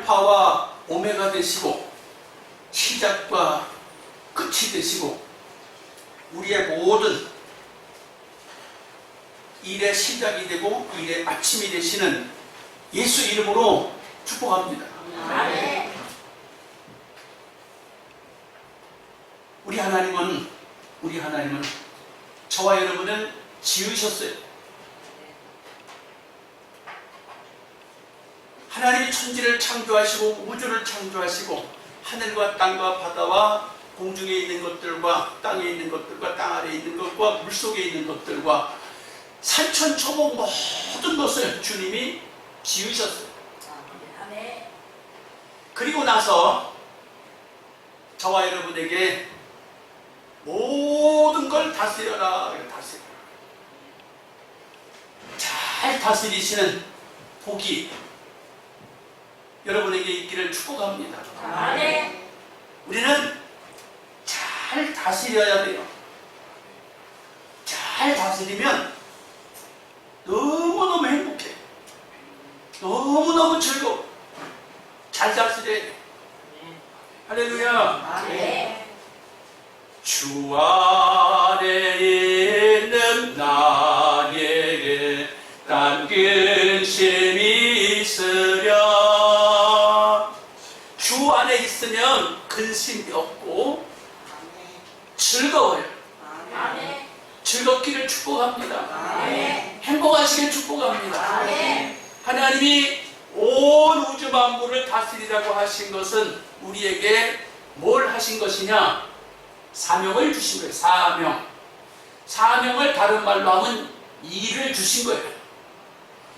알파와 오메가 되시고 시작과 끝이 되시고 우리의 모든 일의 시작이 되고 일의 아침이 되시는 예수 이름으로 축복합니다. 아멘. 우리 하나님은 저와 여러분을 지으셨어요. 하나님이 천지를 창조하시고 우주를 창조하시고 하늘과 땅과 바다와 공중에 있는 것들과 땅에 있는 것들과 땅 아래에 있는 것과 물속에 있는 것들과 산천초목 모든 것을 주님이 지으셨어요. 아멘. 그리고 나서 저와 여러분에게 모든 걸 다스려라. 잘 다스리시는 복이 여러분에게 있기를 축복합니다. 아멘. 우리는 잘 다스려야 돼요. 잘 다스리면 너무너무 행복해. 너무너무 즐거워. 잘 다스려야 돼. 할렐루야. 아멘. 주 안에 있는 나에게 난 근심이 있으랴. 주 안에 있으면 근심이 없고 즐거워요. 아멘. 즐겁기를 축복합니다. 아멘. 행복하시길 축복합니다. 아멘. 하나님이 온 우주 만물을 다스리라고 하신 것은 우리에게 뭘 하신 것이냐? 사명을 주신 거예요. 사명을 다른 말로 하면 일을 주신 거예요.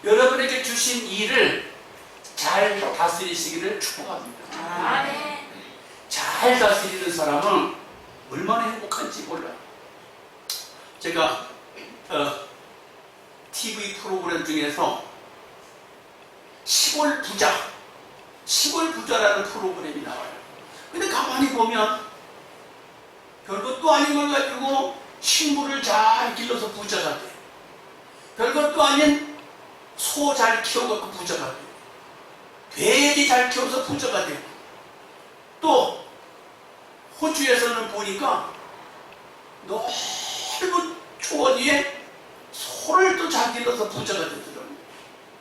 여러분에게 주신 일을 잘 다스리시기를 축복합니다. 아멘. 잘 다스리는 사람은 얼마나 행복한지 몰라요. 제가 TV 프로그램 중에서 시골 부자라는 프로그램이 나와요. 근데 가만히 보면 별것도 아닌 걸 가지고 식물을 잘 길러서 부자가 돼. 별것도 아닌 소 잘 키워갖고 부자가 돼. 돼지 잘 키워서 부자가 돼. 또 호주에서는 보니까 넓은 초원 위에 소를 또 잘 길러서 부자가 되더라고요.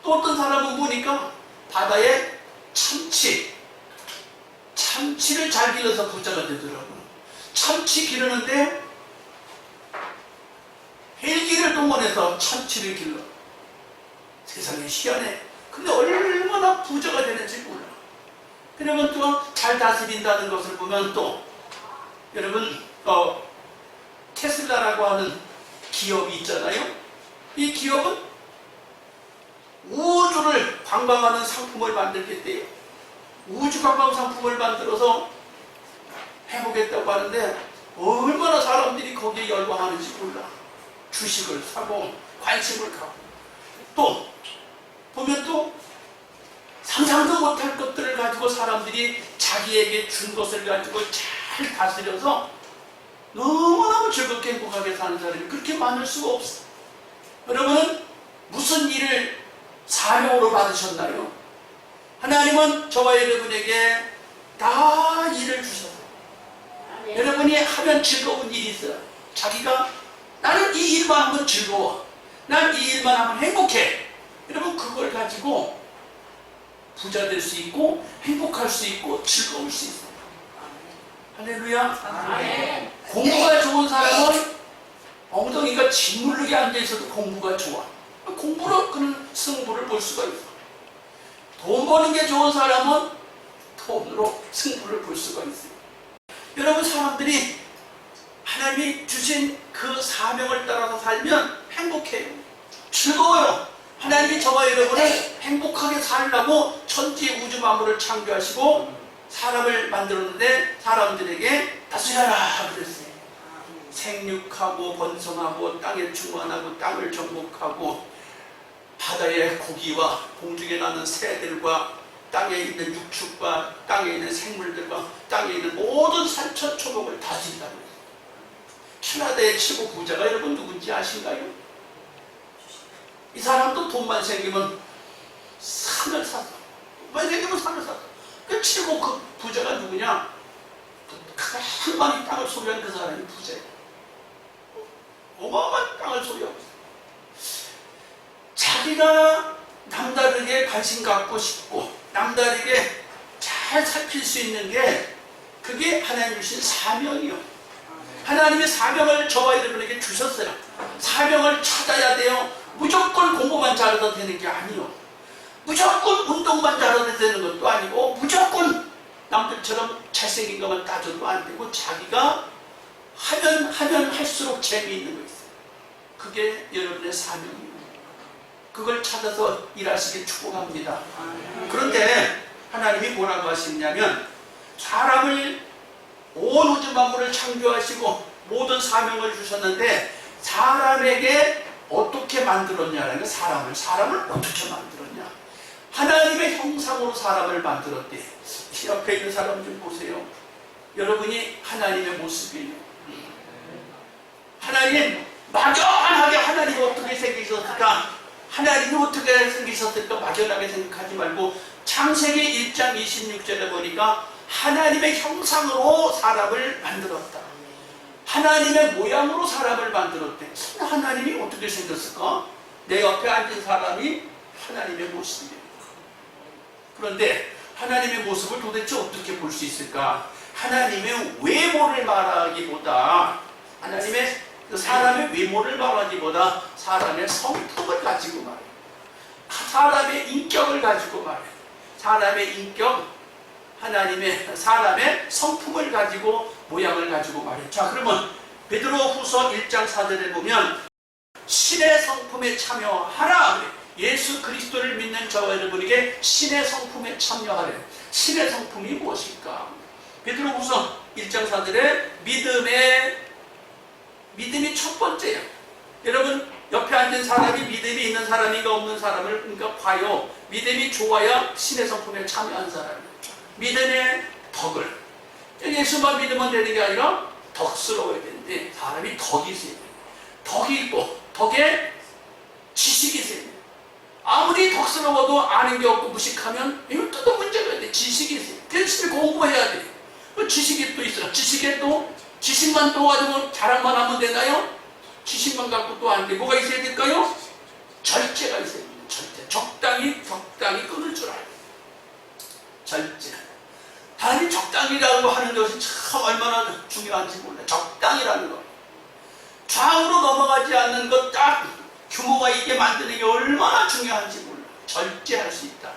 또 어떤 사람은 보니까 바다에 참치를 잘 길러서 부자가 되더라고요. 참치 기르는데 헬기를 동원해서 참치를 길러. 세상에 희한해. 근데 얼마나 부자가 되는지 몰라. 그러면 또 잘 다스린다는 것을 보면 또 여러분 테슬라라고 하는 기업이 있잖아요. 이 기업은 우주를 관광하는 상품을 만들겠대요. 우주 관광 상품을 만들어서 해보겠다고 하는데 얼마나 사람들이 거기에 열광하는지 몰라. 주식을 사고 관심을 갖고 또 보면 또 상상도 못할 것들을 가지고 사람들이 자기에게 준 것을 가지고 잘 다스려서 너무너무 즐겁게 행복하게 사는 사람이 그렇게 많을 수가 없어. 여러분은 무슨 일을 사명으로 받으셨나요? 하나님은 저와 여러분에게 다 일을 주셔서 여러분이 하면 즐거운 일이 있어요. 자기가 나는 이 일만 하면 즐거워. 난 이 일만 하면 행복해. 여러분 그걸 가지고 부자 될 수 있고 행복할 수 있고 즐거울 수 있어요. 할렐루야. 아멘. 공부가 좋은 사람은 엉덩이가 짓무르게 앉아있어도 공부가 좋아. 공부로 그는 승부를 볼 수가 있어. 돈 버는 게 좋은 사람은 돈으로 승부를 볼 수가 있어요. 여러분 사람들이 하나님이 주신 그 사명을 따라서 살면 행복해요. 즐거워요. 하나님이 저와 여러분을 행복하게 살라고 천지 우주 만물을 창조하시고 사람을 만들었는데 사람들에게 다스려라 그랬어요. 생육하고 번성하고 땅에 충만하고 땅을 정복하고 바다의 고기와 공중에 나는 새들과 땅에 있는 육축과 땅에 있는 생물들과 땅에 있는 모든 산천초목을 다스린다고 했어요. 캐나다의 최고 부자가 여러분 누군지 아신가요? 이 사람도 돈만 생기면 산을 샀어. 돈만 생기면 산을 샀어. 끝이고 그 부자가 누구냐? 한 많이 땅을 소유한 그 사람이 부자예요. 어마어마한 땅을 소유하고 있어요. 자기가 남다르게 관심 갖고 싶고 남다르게 잘 살필 수 있는 게 그게 하나님 주신 사명이요. 하나님의 사명을 저와 여러분에게 주셨어요. 사명을 찾아야 돼요. 무조건 공부만 잘해도 되는 게 아니요. 무조건 운동만 잘해도 되는 것도 아니고 무조건 남들처럼 잘생긴 것만 따져도 안 되고 자기가 하면 할수록 재미있는 거 있어요. 그게 여러분의 사명이에요. 그걸 찾아서 일하시길 축복합니다. 그런데 하나님이 뭐라고 하시냐면 사람을 온 우주 만물을 창조하시고 모든 사명을 주셨는데 사람에게 어떻게 만들었냐라는 거. 사람을 어떻게 만들었냐. 하나님의 형상으로 사람을 만들었대. 옆에 있는 사람 좀 보세요. 여러분이 하나님의 모습이에요. 하나님 막연하게 하나님이 어떻게 생기셨을까? 하나님이 어떻게 생기셨을까? 막연하게 생각하지 말고 창세기 1장 26절에 보니까 하나님의 형상으로 사람을 만들었다. 하나님의 모양으로 사람을 만들었대. 하나님이 어떻게 생겼을까? 내 옆에 앉은 사람이 하나님의 모습이에요. 그런데 하나님의 모습을 도대체 어떻게 볼 수 있을까? 하나님의 외모를 말하기보다 사람의 외모를 말하기보다 사람의 성품을 가지고 말해요. 사람의 인격을 가지고 말해요. 사람의 인격, 사람의 성품을 가지고 모양을 가지고 말해요. 자, 그러면 베드로후서 1장 4절에 보면 신의 성품에 참여하라. 예수 그리스도를 믿는 저와 여러분에게 신의 성품에 참여하래. 신의 성품이 무엇일까? 베드로후서 1장 4절에 믿음이 첫 번째예요. 여러분 옆에 앉은 사람이 믿음이 있는 사람인가 없는 사람을 그러니까 봐요. 믿음이 좋아야 신의 성품에 참여한 사람이에요. 믿음의 덕을. 예수만 믿으면 되는 게 아니라 덕스러워야 되는데 사람이 덕이 있어야 돼요. 덕이 있고 덕에 지식이 있어야 돼요. 아무리 덕스러워도 아는 게 없고 무식하면 이것도 또 문제가 돼. 지식이 있어요. 열심히 공부해야 돼. 지식이 또 있어요. 지식에 또 지식만 또 가지고 자랑만 하면 되나요? 지식만 갖고 또 안 돼. 뭐가 있어야 될까요? 절제가 있어야 돼요. 절제. 적당히 끊을 줄 알아요. 절제. 하나님 적당이라고 하는 것이 참 얼마나 중요한지 몰라요. 적당이라는 것. 좌우로 넘어가지 않는 것 딱 규모가 있게 만드는 게 얼마나 중요한지 몰라요. 절제할 수 있다.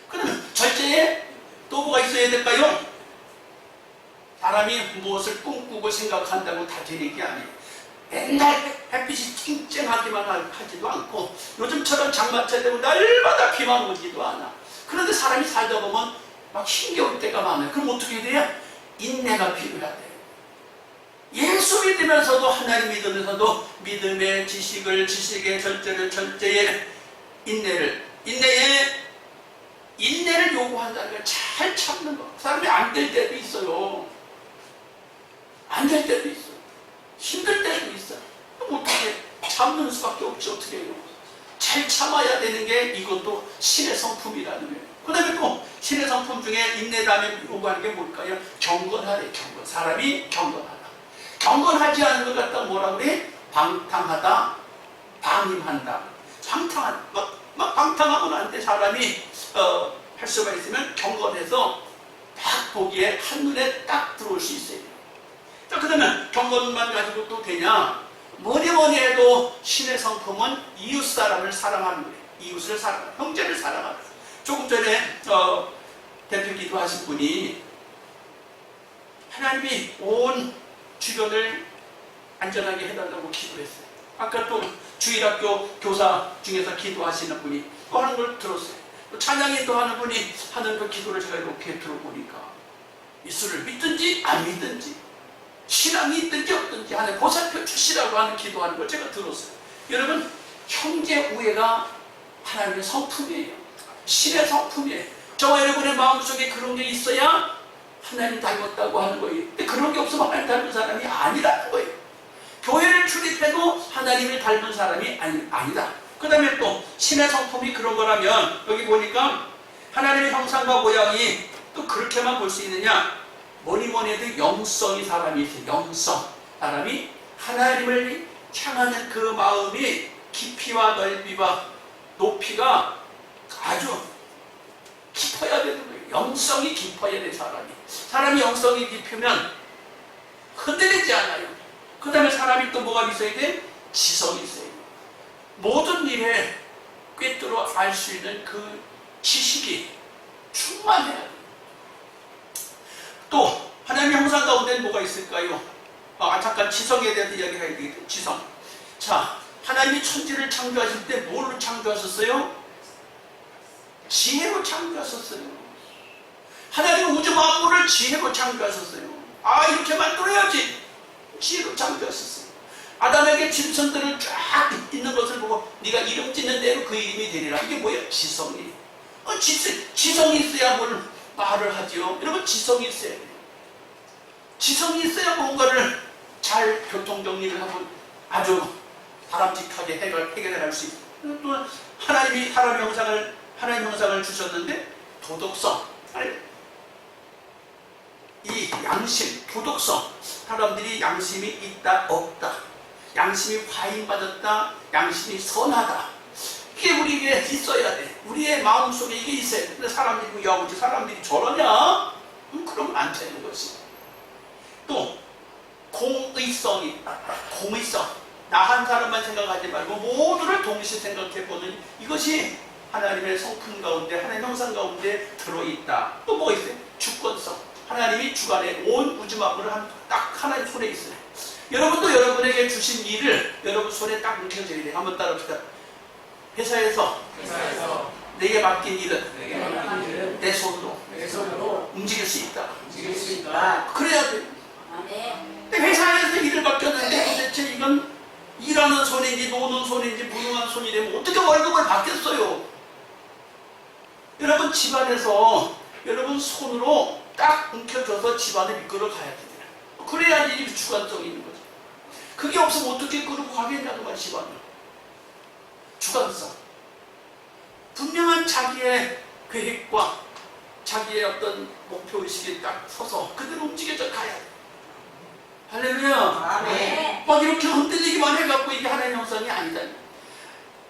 그러면 절제에 또 뭐가 있어야 될까요? 사람이 무엇을 꿈꾸고 생각한다고 다 되는 게 아니에요. 맨날 햇빛이 쨍쨍하기만 하지도 않고 요즘처럼 장마철 되고 날마다 비만 오지도 않아. 그런데 사람이 살다 보면 막 힘겨울 때가 많아요. 그럼 어떻게 돼요? 인내가 필요하대요. 예수 믿으면서도 하나님 믿으면서도 믿음의 지식의 절제의 인내를 요구한다는 걸 잘 참는 거. 사람이 안 될 때도 있어요. 안 될 때도 있어요. 힘들 때도 있어요. 어떻게 참는 수밖에 없지. 어떻게 해요? 잘 참아야 되는 게 이것도 신의 성품이라는 거예요. 그 다음에 또 신의 성품 중에 인내 다음에 요구하는 게 뭘까요? 경건하래. 사람이 경건하다. 경건하지 않은 것 같다 뭐라 그래? 방탕하다, 방임한다. 막 방탕하면 안 돼. 사람이 할 수가 있으면 경건해서 딱 보기에 한눈에 딱 들어올 수 있어요. 자, 그러면 경건만 가지고 또 되냐? 뭐니 해도 신의 성품은 이웃 사람을 사랑하는 거예요. 이웃을 사랑하는, 형제를 사랑하는 거예요. 조금 전에 대표 기도하신 분이 하나님이 온 주변을 안전하게 해달라고 기도했어요. 아까 또 주일학교 교사 중에서 기도하시는 분이 또 하는 걸 들었어요. 또 찬양인도 하는 분이 하는 그 기도를 제가 이렇게 들어보니까 예수를 믿든지 안 믿든지 신앙이 있든지 없든지 하는 보살펴 주시라고 하는 기도하는 걸 제가 들었어요. 여러분, 형제 우애가 하나님의 성품이에요. 신의 성품이에요. 저와 여러분의 마음속에 그런 게 있어야 하나님 닮았다고 하는 거예요. 근데 그런 게 없으면 하나님 닮은 사람이 아니라는 거예요. 교회를 출입해도 하나님을 닮은 사람이 아니다. 그 다음에 또 신의 성품이 그런 거라면 여기 보니까 하나님의 형상과 모양이 또 또 그렇게만 볼 수 있느냐? 뭐니 해도 영성이 사람이 있어요. 영성. 사람이 하나님을 향하는 그 마음이 깊이와 넓이와 높이가 아주 깊어야 되는 거예요. 영성이 깊어야 돼, 사람이. 사람이 영성이 깊으면 흔들리지 않아요. 그 다음에 사람이 또 뭐가 있어야 돼? 지성이 있어야 돼. 모든 일에 꿰뚫어 알 수 있는 그 지식이 충만해야 돼. 또 하나님의 형상 가운데는 뭐가 있을까요? 잠깐 지성에 대해서 이야기해야 되겠죠. 지성. 자, 하나님이 천지를 창조하실 때 뭘로 창조하셨어요? 지혜로 창조하셨어요. 하나님은 우주 만물을 지혜로 창조하셨어요. 이렇게 만들어야지. 지혜로 창조하셨어요. 아담에게 짐승들을 쫙 있는 것을 보고 네가 이름 짓는 대로 그 이름이 되리라. 이게 뭐예요? 지성이. 지성이 있어야 뭘 말을 하지요. 여러분, 지성이 있어야 돼요. 지성이 있어야 뭔가를 잘 교통정리를 하고 아주 바람직하게 해결할 수 있어요. 또 하나님이 하나님 형상을 주셨는데 도덕성, 이 양심, 도덕성, 사람들이 양심이 있다 없다, 양심이 과잉받았다, 양심이 선하다, 이게 우리에게 있어야 돼. 우리의 마음속에 이게 있어야 돼. 근데 사람들이 야, 우리 사람들이 저러냐? 그러면 안 되는 것이. 또 공의성이 있다. 공의성, 나 한 사람만 생각하지 말고 모두를 동시에 생각해보는 이것이 하나님의 성품 가운데, 하나님의 형상 가운데 들어있다. 또 뭐가 있어요? 주권성. 하나님이 주관에 온 우주 만물을 딱 하나님 손에 있어요. 여러분도 여러분에게 주신 일을 여러분 손에 딱 뭉쳐져야 돼요. 한번 따라합시다. 회사에서 내게 맡긴 일은 내 손으로 움직일 수 있다. 그래야 돼요. 근데 회사에서 일을 맡겼는데 도대체 이건 일하는 손인지 노는 손인지 무능한 손이 되면 어떻게 월급을 받겠어요? 여러분, 집안에서 여러분 손으로 딱 움켜줘서 집안을 이끌어 가야 돼요. 그래야지 이 주관성이 있는 거죠. 그게 없으면 어떻게 끌고 가겠냐고 말, 집안을. 주관성. 분명한 자기의 계획과 자기의 어떤 목표의식에 딱 서서 그대로 움직여져 가야 돼. 할렐루야. 아멘. 막 이렇게 흔들리기만 해갖고 이게 하나님의 형상이 아니다.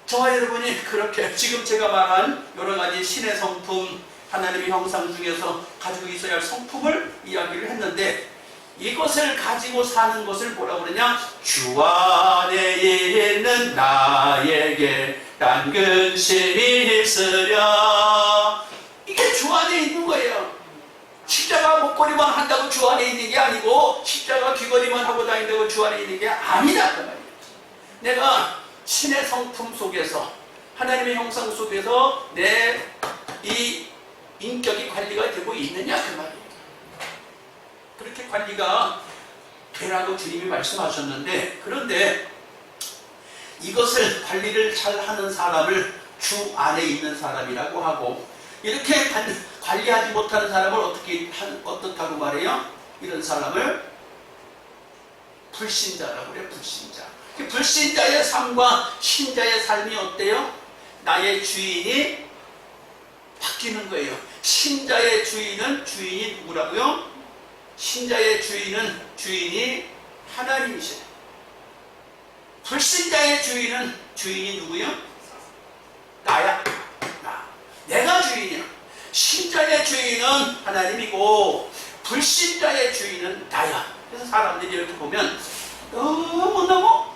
저와 여러분이 그렇게 지금 제가 말한 여러 가지 신의 성품, 하나님의 형상 중에서 가지고 있어야 할 성품을 이야기를 했는데, 이것을 가지고 사는 것을 뭐라고 그러냐? 주 안에 있는 나에게 난 근심이 있으랴. 이게 주 안에 있는 거예요. 십자가 목걸이만 한다고 주 안에 있는 게 아니고, 십자가 귀걸이만 하고 다닌다고 주 안에 있는 게 아니다 그 말이에요. 내가 신의 성품 속에서, 하나님의 형상 속에서 내 이 인격이 관리가 되고 있느냐 그 말이에요. 그렇게 관리가 되라고 주님이 말씀하셨는데, 그런데 이것을 관리를 잘 하는 사람을 주 안에 있는 사람이라고 하고, 이렇게 관리하지 못하는 사람을 어떻다고 말해요? 이런 사람을 불신자라고 그래요. 불신자. 불신자의 삶과 신자의 삶이 어때요? 나의 주인이 바뀌는 거예요. 신자의 주인이 누구라고요? 신자의 주인이 하나님이세요. 불신자의 주인이 누구요? 나야. 내가 주인이야. 신자의 주인은 하나님이고 불신자의 주인은 나야. 그래서 사람들이 이렇게 보면 너무너무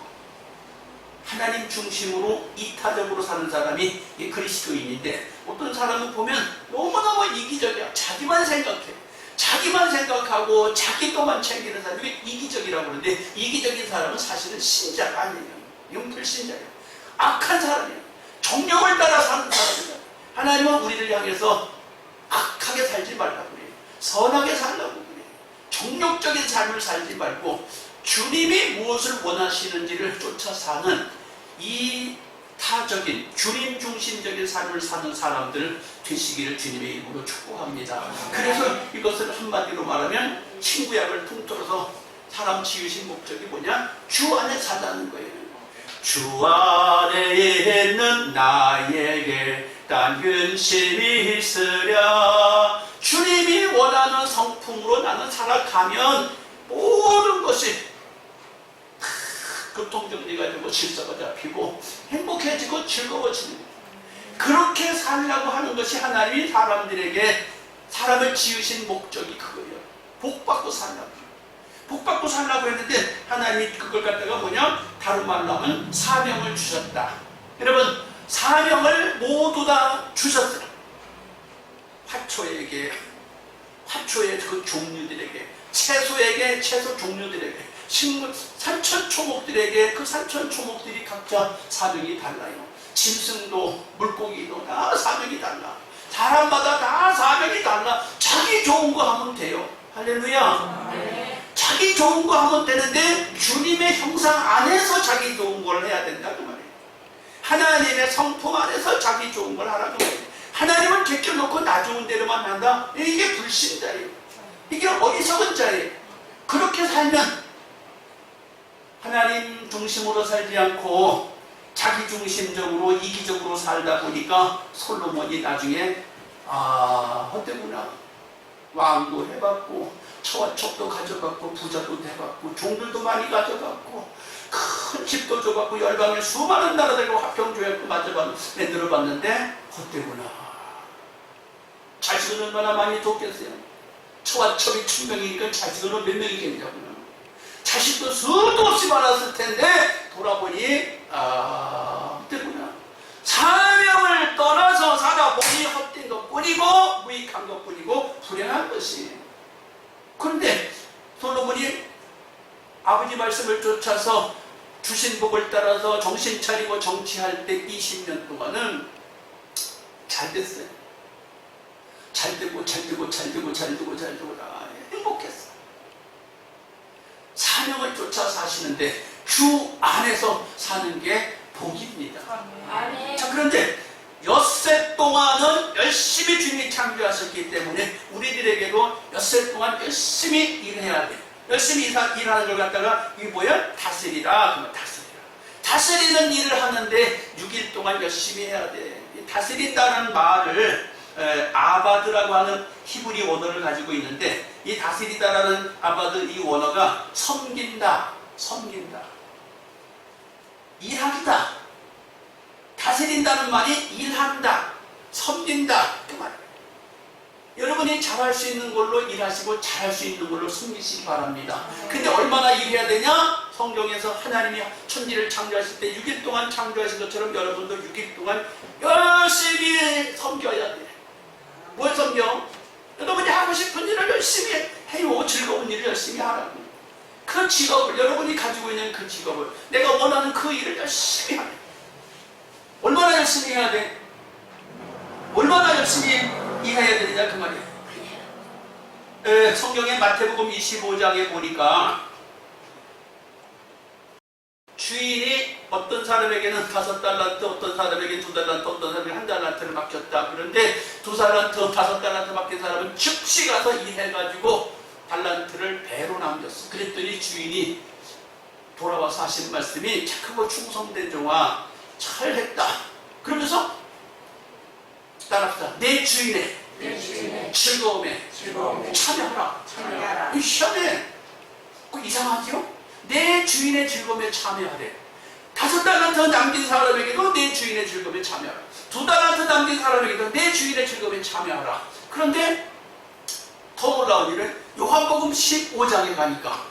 하나님 중심으로 이타적으로 사는 사람이 그리스도인인데, 어떤 사람은 보면 너무너무 이기적이야. 자기만 생각해. 자기만 생각하고 자기 것만 챙기는 사람이 이기적이라고 그러는데, 이기적인 사람은 사실은 신자가 아니에요. 이건 불신자예요. 악한 사람이에요. 정령을 따라 사는 사람이에요. 하나님은 우리를 향해서 악하게 살지 말라고 그래요. 선하게 살라고 그래요. 정욕적인 삶을 살지 말고 주님이 무엇을 원하시는지를 쫓아 사는 이타적인 주님 중심적인 삶을 사는 사람들 되시기를 주님의 이름으로 축복합니다. 그래서 이것을 한마디로 말하면 신구약을 통틀어서 사람 지으신 목적이 뭐냐? 주 안에 사자는 거예요. 주 안에 있는 나에게 딴 근심이 있으랴. 주님이 원하는 성품으로 나는 살아가면 모든 것이 교통정리가 되고 질서가 잡히고 행복해지고 즐거워지는 거예요. 그렇게 살려고 하는 것이 하나님이 사람을 지으신 목적이 그거예요. 복받고 살라고. 복받고 살라고 했는데 하나님이 그걸 갖다가 다른 말로 하면 사명을 주셨다. 여러분, 사명을 모두 다 주셨어요. 화초의 그 종류들에게, 채소에게 채소 종류들에게, 산천 초목들에게 그 산천 초목들이 각자 사명이 달라요. 짐승도 물고기도 다 사명이 달라. 사람마다 다 사명이 달라. 자기 좋은 거 하면 돼요. 할렐루야. 네. 자기 좋은 거 하면 되는데 주님의 형상 안에서 자기 좋은 걸 해야 된다 그 말이에요. 하나님의 성품 안에서 자기 좋은 걸 하라고 말이에요. 하나님을 제껴놓고 나 좋은 대로만 한다? 이게 불신자예요. 이게 어리석은 자예요. 그렇게 살면 하나님 중심으로 살지 않고 자기 중심적으로 이기적으로 살다 보니까 솔로몬이 나중에 헛되구나. 왕도 해봤고 처와 척도 가져갔고 부자도 돼봤고 종들도 많이 가져갔고 큰 집도 줘봤고 열방에 수많은 나라들과 화평조약도 만들어봤는데 헛되구나. 자식은 얼마나 많이 뒀겠어요. 처와 척이 1000명이니까 자식은 몇 명이겠냐고요. 자식도 수도 없이 많았을 텐데 돌아보니 헛되구나. 사명을 떠나서 살아보니 헛된 것뿐이고 무익한 것뿐이고 불행한 것이. 그런데 솔로몬이 아버지 말씀을 쫓아서 주신 복을 따라서 정신 차리고 정치할 때 20년 동안은 잘 됐어요. 잘 되고 행복했어. 사명을 쫓아 사시는데 주 안에서 사는 게 복입니다. 아멘. 자, 그런데 엿새 동안은 열심히 주님이 창조하셨기 때문에 우리들에게도 엿새 동안 열심히 일해야 돼. 열심히 일하는 걸 갖다가 이게 뭐야? 다스리라. 그러면 다스리라. 다스리는 일을 하는데 6일 동안 열심히 해야 돼. 다스린다는 말을 아바드라고 하는 히브리 원어를 가지고 있는데 이 다스리다라는 아바드 이 원어가 섬긴다, 일한다. 다스린다는 말이 일한다, 섬긴다 그 말. 여러분이 잘할 수 있는 걸로 일하시고 잘할 수 있는 걸로 섬기시기 바랍니다. 근데 얼마나 일해야 되냐? 성경에서 하나님이 천지를 창조하실 때 6일 동안 창조하신 것처럼 여러분도 6일 동안 열심히 섬겨야 돼. 뭘 섬겨? 여러분이 하고 싶은 일을 열심히 해요. 즐거운 일을 열심히 하라고. 그 직업을, 여러분이 가지고 있는 그 직업을, 내가 원하는 그 일을 열심히 하래. 얼마나 열심히 해야 돼? 얼마나 열심히 일해야 되느냐 그 말이에요. 성경의 마태복음 25장에 보니까 주인이 어떤 사람에게는 5달란트, 어떤 사람에게 2달란트, 어떤 사람에게 1달란트를 맡겼다. 그런데 2달란트, 5달란트 맡긴 사람은 즉시 가서 일해가지고 달란트를 배로 남겼어. 그랬더니 주인이 돌아와서 하신 말씀이 착하고 충성된 종아 잘했다. 그러면서 따라합시다. 내 주인의 즐거움에 참여하라. 이 시험에 이상하죠? 내 주인의 즐거움에 참여하래. 5달란트 남긴 사람에게도 내 주인의 즐거움에 참여하라. 2달란트 남긴 사람에게도 내 주인의 즐거움에 참여하라. 그런데 더 놀라운 일은 요한복음 15장에 가니까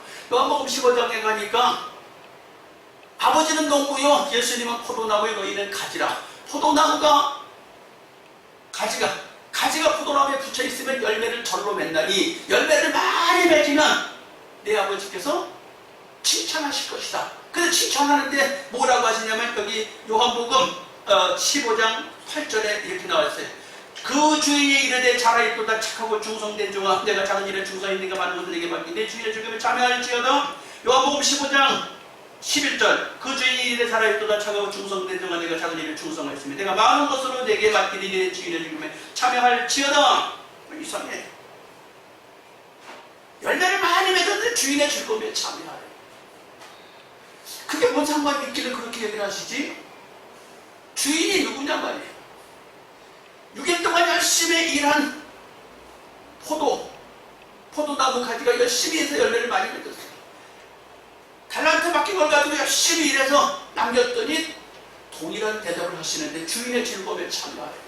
아버지는 농부요 예수님은 포도나무에 너희는 가지라. 포도나무가 가지가 포도나무에 붙여 있으면 열매를 절로 맺나니 열매를 많이 맺으면 내 아버지께서 칭찬하실 것이다. 근데 칭찬하는데 뭐라고 하시냐면 여기 요한복음 15장 8절에 이렇게 나와있어요. 그 주인이 이르되 잘하였도다 착하고 충성된 종아 내가 작은 일에 충성히 네가 많은 것을 내게 맡긴 내 주인의 즐거움에 참여할지어다. 요한복음 15장 11절 그 주인이 이르되 잘하였도다 착하고 충성된 종아 내가 작은 일에 충성하였으며 내가 많은 것으로 내게 맡기니 내 주인의 즐거움에 참여할지어다. 이상해. 열매를 많이 맺었는데 주인의 즐거움에 참여하래. 그게 뭔 상관이 있길래 그렇게 얘기를 하시지? 주인이 누구냐 말이에요. 6일 동안 열심히 일한 포도나무 가지가 열심히 해서 열매를 많이 맺었어요. 달란트 맡긴 걸 가지고 열심히 일해서 남겼더니 동일한 대답을 하시는데 주인의 즐거움에 참여하래요.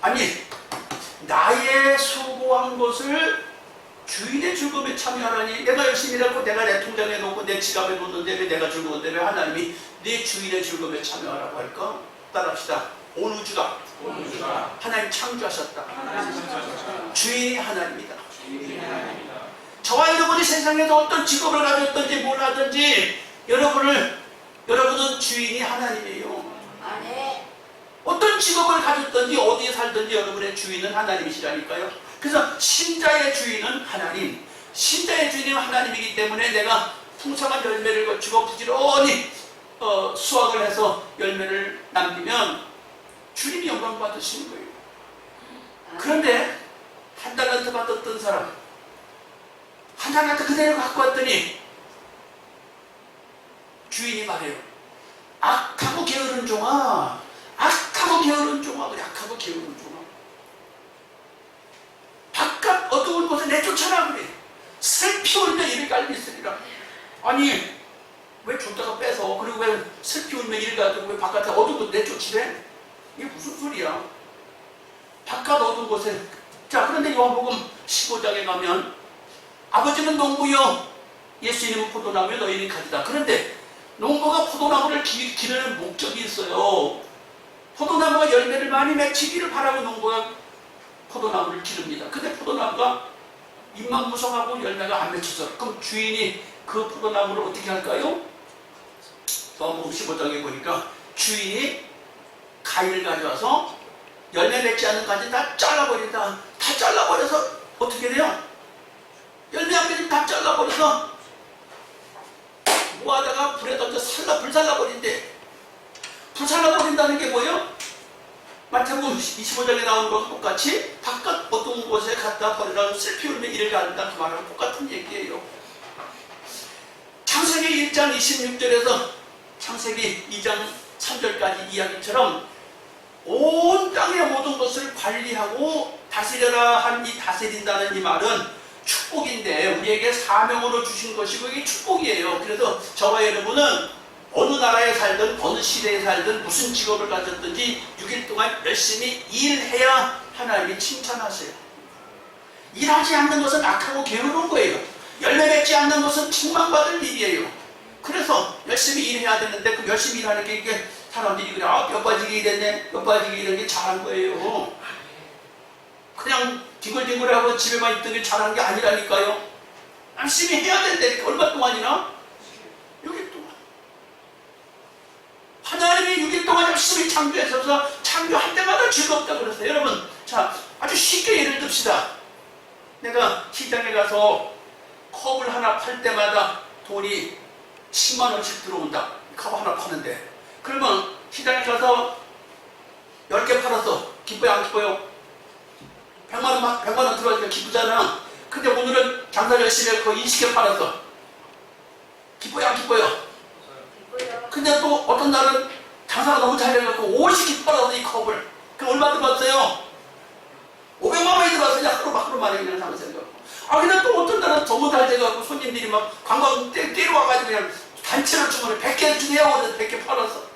아니, 나의 수고한 것을 주인의 즐거움에 참여하라니, 내가 열심히 일하고 내가 내 통장에 놓고 내 지갑에 놓는데 왜 내가 즐거운데 왜 하나님이 내 주인의 즐거움에 참여하라고 할까? 따라합시다. 온 우주가 하나님 창조하셨다. 주인이 하나님이다. 저와 여러분이 세상에서 어떤 직업을 가졌든지 뭘 하든지 여러분은 주인이 하나님이에요. 아멘. 어떤 직업을 가졌든지 어디에 살든지 여러분의 주인은 하나님이시라니까요. 그래서 신자의 주인은 하나님, 신자의 주인은 하나님이기 때문에 내가 풍성한 열매를 거치고 부지런히 수확을 해서 열매를 남기면 주님이 영광 받으시는 거예요. 그런데 한 달란트 받았던 사람, 한 달란트 그대로 갖고 왔더니 주인이 말해요. 악하고 게으른 종아, 악하고 게으른 종아, 그래, 악하고 게으른 종아. 바깥 어두운 곳에 내쫓아라 그래. 슬피 울며 이를 갈미쓰리라. 아니, 왜 줬다가 빼서, 그리고 왜 슬피 울며 이를 가지고 왜 바깥에 어두운 곳에 내쫓으래? 이게 무슨 소리야? 바깥 어두운 곳에. 자, 그런데 요한복음 15장에 가면 아버지는 농부여 예수님은 포도나무여 너희는 가지다. 그런데 농부가 포도나무를 기르는 목적이 있어요. 포도나무가 열매를 많이 맺히기를 바라고 농부가 포도나무를 기릅니다. 근데 포도나무가 잎만 무성하고 열매가 안 맺혀서, 그럼 주인이 그 포도나무를 어떻게 할까요? 요한복음 15장에 보니까 주인이 가위를 가져와서 열매 맺지 않는 가지 다 잘라버린다. 다 잘라버려서 어떻게 돼요? 열매 안 맺으면 다 잘라버려서 모아다가 불에 던져 불살라버린대. 불살라버린다는 게 뭐예요? 마태복음 25장에 나오는 것과 똑같이 바깥 어두운 곳에 갖다 버리라고 슬피 울며 이를 가른다, 그 말하고 똑같은 얘기예요. 창세기 1장 26절에서 창세기 2장 3절까지 이야기처럼 온 땅의 모든 것을 관리하고 다스려라 한 이 다스린다는 이 말은 축복인데 우리에게 사명으로 주신 것이고 이게 축복이에요. 그래서 저와 여러분은 어느 나라에 살든 어느 시대에 살든 무슨 직업을 가졌든지 6일 동안 열심히 일해야 하나님이 칭찬하세요. 일하지 않는 것은 악하고 게으른 거예요. 열매 맺지 않는 것은 칭망받을 일이에요. 그래서 열심히 일해야 되는데 그 열심히 일하는 게 이게 사람들이 그래, 아, 뼈 빠지게 일했네, 뼈 빠지게 일한 게 잘한 거예요. 그냥 뒹굴뒹굴하고 집에만 있던 게 잘한 게 아니라니까요. 열심히 해야 된다니까. 얼마 동안이나? 6일 동안. 하나님이 6일 동안 열심히 창조해서 창조할 때마다 즐겁다 그랬어요. 여러분, 자, 아주 쉽게 예를 듭시다. 내가 시장에 가서 컵을 하나 팔 때마다 돈이 10만 원씩 들어온다. 컵 하나 파는데. 그러면 시장에 가서 10개 팔았어. 기뻐요, 안 기뻐요? 100만 원 들어가니까 기쁘잖아. 근데 오늘은 장사 열심히 해서 20개 팔았어. 기뻐요, 안 기뻐요? 기뻐요. 근데 또 어떤 날은 장사가 너무 잘 돼갖고 50개 팔아서 이 컵을. 그럼 얼마 들어왔어요? 500만 원이 들어왔어요. 하루 만에 그냥 장사해갖고. 아, 근데 또 어떤 날은 너무 잘 돼갖고 손님들이 막 관광 때리러 와가지고 그냥 단체로 주문을 100개 주세요. 100개 팔았어.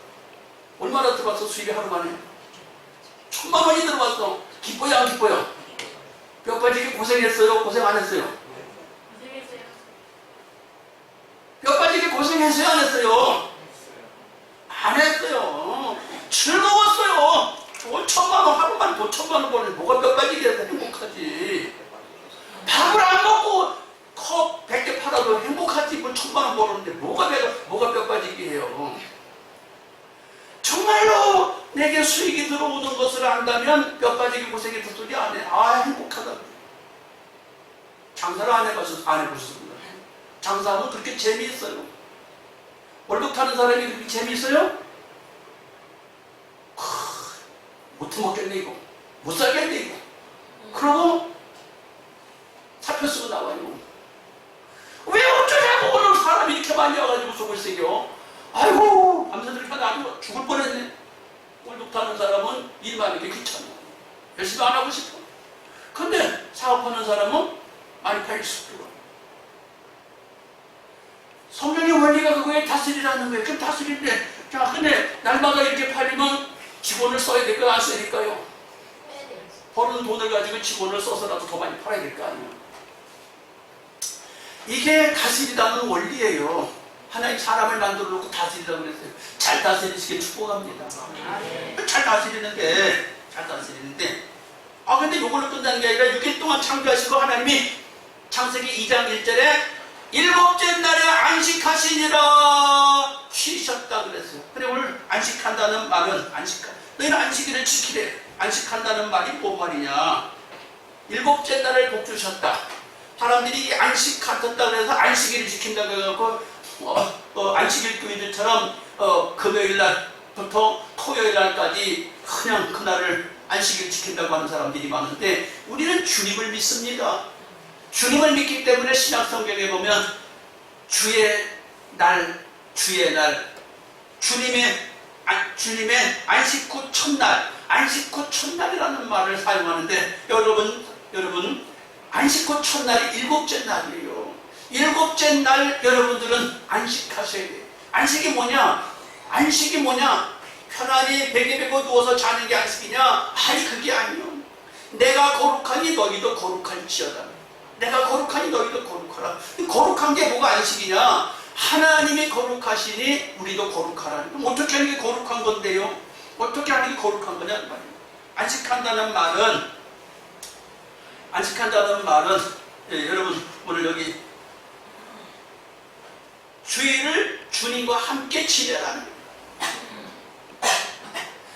얼마나 들어왔어? 수입이 하루 만에? 1000만 원이 들어왔어. 기뻐요, 안 기뻐요? 뼈 빠지게 고생했어요? 고생 안 했어요? 고생했어요. 뼈 빠지게 고생했어요? 안 했어요? 안 했어요. 즐거웠어요. 돈 1000만 원 하루만 돈 1000만 원 버는 뭐가 뼈 빠지게 해서 행복하지. 밥을 안 먹고 컵 100개 팔아도 행복하지. 뭐 1000만 원 버는데 뭐가 뼈 빠지게 해요. 정말로 내게 수익이 들어오는 것을 안다면 뼈 빠지게 고생했던 소리 안 해. 아, 행복하다. 장사를 안 해보셨습니다. 장사하면 그렇게 재미있어요. 월급 타는 사람이 그렇게 재미있어요? 못 먹겠네 이거. 못 살겠네 이거. 그러고 사표 쓰고 나와요. 왜 어쩌냐고 오늘 사람이 이렇게 많이 와가지고 속을 새겨. 아이고, 밤새도록 하다 아주 죽을 뻔했네. 월급 타는 사람은 일만 하는 게 귀찮아. 열심히 안 하고 싶어. 근데 사업하는 사람은 많이 팔릴 수 있고. 성경의 원리가 그거에 다스리라는 거예요. 그럼 다스리는데, 자, 근데 날마다 이렇게 팔리면 직원을 써야 될까요? 안 써야 될까요? 버는 돈을 가지고 직원을 써서라도 더 많이 팔아야 될 거 아니에요. 이게 다스리라는 원리예요. 하나님 사람을 만들어 놓고 다스리라고 그랬어요. 잘 다스리시길 축복합니다. 잘 다스리는데, 근데 이걸로 끝나는 게 아니라 6일 동안 창조하시고 하나님이 창세기 2장 1절에 일곱째 날에 안식하시니라 쉬셨다 그랬어요. 그래, 오늘 안식한다는 말은 너희는 안식일을 지키래. 안식한다는 말이 뭔 말이냐? 일곱째 날을 복 주셨다. 사람들이 안식 같았다 그래서 안식일을 지킨다고 해갖고 안식일 교인들처럼 금요일 날부터 토요일 날까지 그냥 그날을 안식일 지킨다고 하는 사람들이 많은데, 우리는 주님을 믿습니다. 주님을 믿기 때문에 신약 성경에 보면 주님의 안식 후 첫날, 안식 후 첫날이라는 말을 사용하는데, 여러분 안식 후 첫날이 일곱째 날이에요. 일곱째 날 여러분들은 안식하셔야 돼요. 안식이 뭐냐? 편안히 베개 베고 누워서 자는 게 안식이냐? 아니, 그게 아니요. 내가 거룩하니 너희도 거룩할지어다. 내가 거룩하니 너희도 거룩하라. 거룩한 게 뭐가 안식이냐? 하나님이 거룩하시니 우리도 거룩하라. 그럼 어떻게 하는 게 거룩한 건데요? 어떻게 하는 게 거룩한 거냐? 안식한다는 말은 여러분 오늘 여기 주일을 주님과 함께 지내라는 거예요.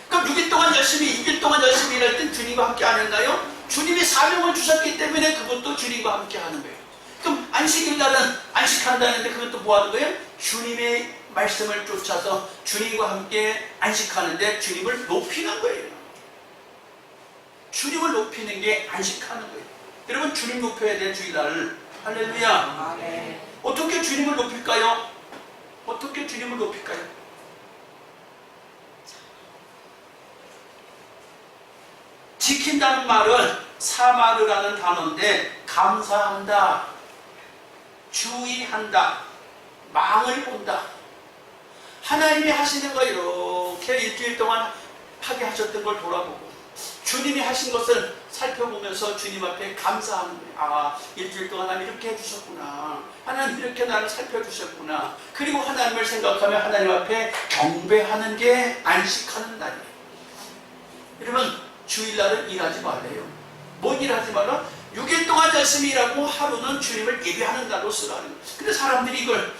그럼 6일 동안 열심히 일할 땐 주님과 함께 안 했나요? 주님이 사명을 주셨기 때문에 그것도 주님과 함께 하는 거예요. 그럼 안식일 날은 안식한다는데 그것도 뭐 하는 거예요? 주님의 말씀을 쫓아서 주님과 함께 안식하는데 주님을 높이는 거예요. 주님을 높이는 게 안식하는 거예요. 여러분, 주님 높여야 돼, 주일날. 할렐루야. 네. 어떻게 주님을 높일까요? 지킨다는 말은 사마르라는 단어인데, 감사한다, 주의한다, 망을 본다. 하나님이 하시는 거 이렇게 일주일 동안 하게 하셨던 걸 돌아보고 주님이 하신 것을 살펴보면서 주님 앞에 감사하는 거예요. 아, 일주일 동안 하나님 이렇게 해주셨구나. 하나님 이렇게 나를 살펴주셨구나. 그리고 하나님을 생각하며 하나님 앞에 경배하는 게 안식하는 날이에요. 여러분, 주일날은 일하지 말래요. 뭔 일하지 말라? 6일 동안 열심히 일하고 하루는 주님을 예배하는 날로 쓰라는 거예요. 근데 사람들이 이걸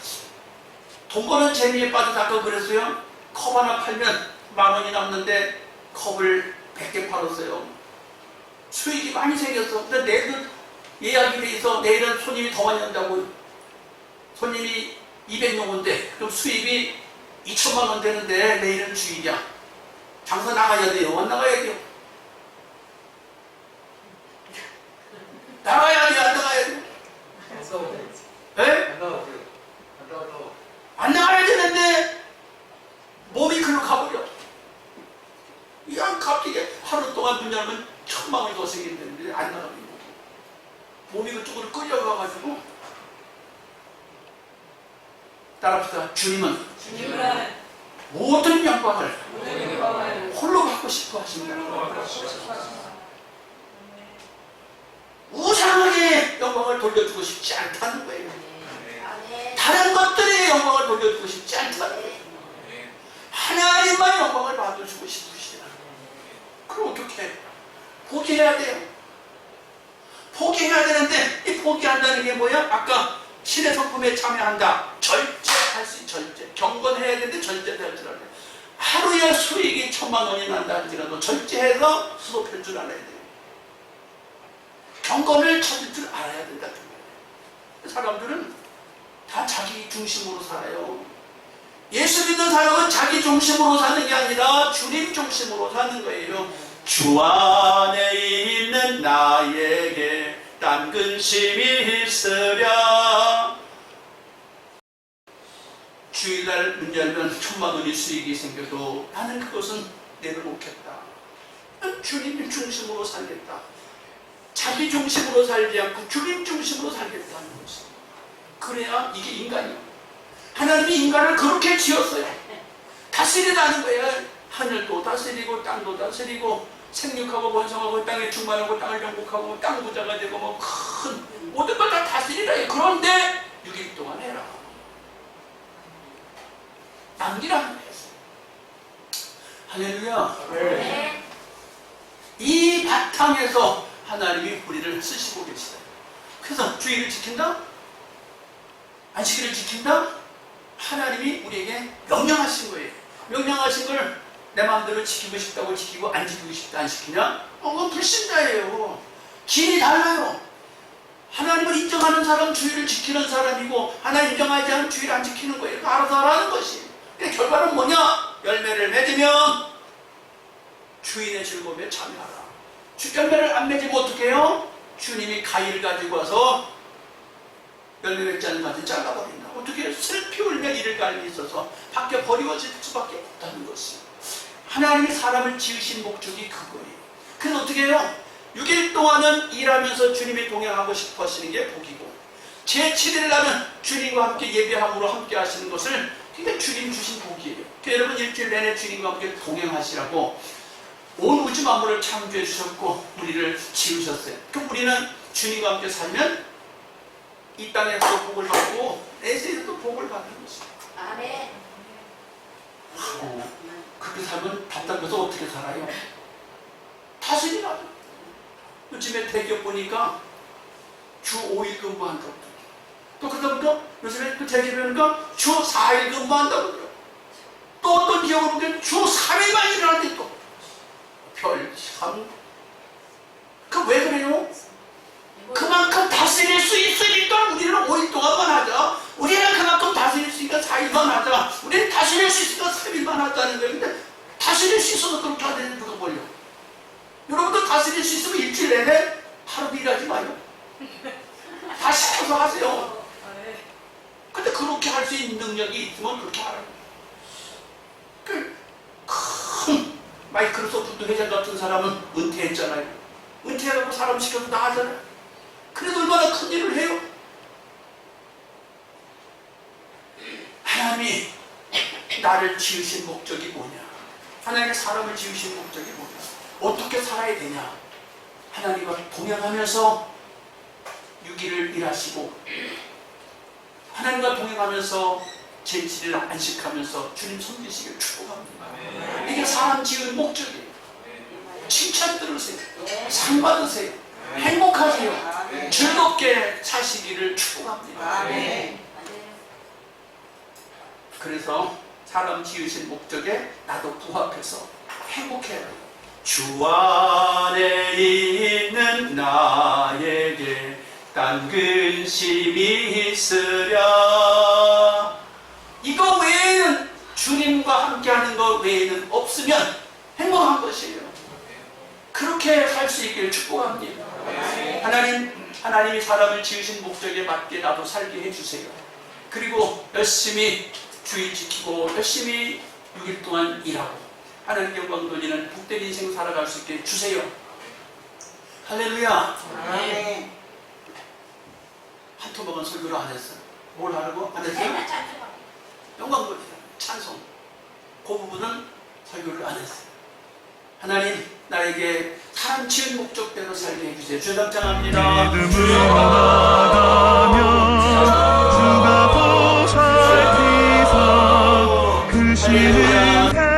돈 버는 재미에 빠져서 아까 그랬어요. 컵 하나 팔면 10,000원이 남는데 컵을 100개 팔았어요. 수익이 많이 생겼어. 근데 내일은 예약이 돼 있어. 내일은 손님이 더 많이 온다고. 손님이 200명 온대. 그럼 수익이 2,000만 원 되는데 내일은 주일이야. 장사 나가야 돼요? 안 나가야 돼요? 나가야 돼요? 안 나가야 돼요? 네? 안 나가야 되는데 몸이 글로 가버려. 이왕 갑자기 하루 동안 문 열면 1,000만 원이 더 생긴다는데 안 나가면 몸이 그쪽으로 끌려가가지고. 따라합시다. 주님은 모든 영광을 홀로 받고 싶어 하십니다. 우상하게 영광을 돌려주고 싶지 않다는 거예요. 다른 것들의 영광을 돌려주고 싶지 않다는 거예요. 하나님만 영광을 받아주고 싶으시다. 그럼 어떻게 해요? 포기해야 돼요. 포기해야 되는데 이 포기한다는 게 뭐야? 아까 신의 성품에 참여한다. 절제할 수 있는 절제. 경건해야 되는데 절제할 줄 알아야 돼. 하루에 수익이 1,000만 원이 난다 할지라도 절제해서 수습할 줄 알아야 돼요. 경건을 찾을 줄 알아야 된다. 사람들은 다 자기 중심으로 살아요. 예수 믿는 사람은 자기 중심으로 사는 게 아니라 주님 중심으로 사는 거예요. 주 안에 있는 나에게 딴 근심이 있으랴. 주일날 문 열면 1,000만 원의 수익이 생겨도 나는 그것은 내려놓겠다. 난 주님 중심으로 살겠다. 자기 중심으로 살지 않고 주님 중심으로 살겠다는 것이. 그래야 이게 인간이야. 하나님이 인간을 그렇게 지었어요. 다스리라는 거예요. 하늘도 다스리고 땅도 다스리고 생육하고 번성하고 땅에 충만하고 땅을 정복하고 땅 부자가 되고 뭐 큰 모든 걸 다 다스리라. 그런데 6일 동안 해라. 남기라는 거예요. 할렐루야. 네. 이 바탕에서 하나님이 우리를 쓰시고 계시다. 그래서 주의를 지킨다? 안식일을 지킨다? 하나님이 우리에게 명령하신 거예요. 명령하신 걸 내 마음대로 지키고 싶다고 지키고 안 지키고 싶다 안 지키냐? 그건 불신자예요. 길이 달라요. 하나님을 인정하는 사람 주의를 지키는 사람이고 하나님 인정하지 않은 주의를 안 지키는 거예요. 알아서 하라는 것이. 근데 결과는 뭐냐? 열매를 맺으면 주인의 즐거움에 참여하라. 열매를 안 맺으면 어떻게 해요? 주님이 가위를 가지고 와서 열매 맺지 않는 가지 잘라버린다. 어떻게 슬피 울며 이를 갈미 있어서 밖에 버리워질 수밖에 없다는 것이에요. 하나님이 사람을 지으신 목적이 그거예요. 그래서 어떻게 해요? 6일 동안은 일하면서 주님이 동행하고 싶어 하시는 게 복이고 제7일 날은 주님과 함께 예배함으로 함께 하시는 것을 그게 주님 주신 복이에요. 그래서 여러분 일주일 내내 주님과 함께 동행하시라고 온 우주 만물을 창조해 주셨고 우리를 지으셨어요. 그럼 우리는 주님과 함께 살면 이 땅에서 복을 받고 내세에서도 복을 받는 것이에요. 아멘. 그렇게 살면 답답해서 어떻게 살아요? 다스리라고. 요즘에 대기업 보니까 주 5일 근무한다고. 또 그러다 보니까 요즘에 그 대기업에 보니까 주 4일 근무한다고 그래요. 또 어떤 기업을 보니까 주 3일만 일하는데 또 별 참. 그 왜 그래요? 그만큼 다스릴 수 있으니까 우리는 5일 동안만 하자. 우리는 그만큼 다스릴 수 있으니까 4일만 하자. 우리는 다스릴 수 있으니까 3일만 하자는 거예요. 근데 다스릴 수 있어도 그렇게 하는데 누가 몰려? 여러분도 다스릴 수 있으면 일주일 내내 하루도 일하지 마요. 다 시켜서 하세요. 근데 그렇게 할 수 있는 능력이 있으면 그렇게 하라고. 큰 마이크로소프트 회장 같은 사람은 은퇴했잖아요. 은퇴해갖고 사람 시켜서 다 하잖아요. 그래도 얼마나 큰 일을 해요? 하나님이 나를 지으신 목적이 뭐냐? 하나님이 사람을 지으신 목적이 뭐냐? 어떻게 살아야 되냐? 하나님과 동행하면서 6일을 일하시고 하나님과 동행하면서 제7일 안식하면서 주님 섬기시길 축복합니다. 이게 사람 지은 목적이에요. 칭찬 들으세요. 상 받으세요. 행복하세요. 즐겁게 사시기를 축복합니다. 그래서 사람 지으신 목적에 나도 부합해서 행복해요. 주 안에 있는 나에게 딴 근심이 있으랴. 이거 외에는 주님과 함께하는 것 외에는 없으면 행복한 것이에요. 그렇게 살 수 있기를 축복합니다. 하나님이 사람을 지으신 목적에 맞게 나도 살게 해주세요. 그리고 열심히 주의 지키고 열심히 6일 동안 일하고 하나님 영광 돌리는 복된 인생 살아갈 수 있게 해주세요. 할렐루야. 한 토막은 설교를 안 했어요. 뭘 하라고? 안 했어요? 영광 돌리는 찬송. 그 부분은 설교를 안 했어요. 하나님 나에게 사람 지은 목적대로 살게 해주세요. 주여 감사합니다. 믿음으로 나가면 주가 보살피사 그 시는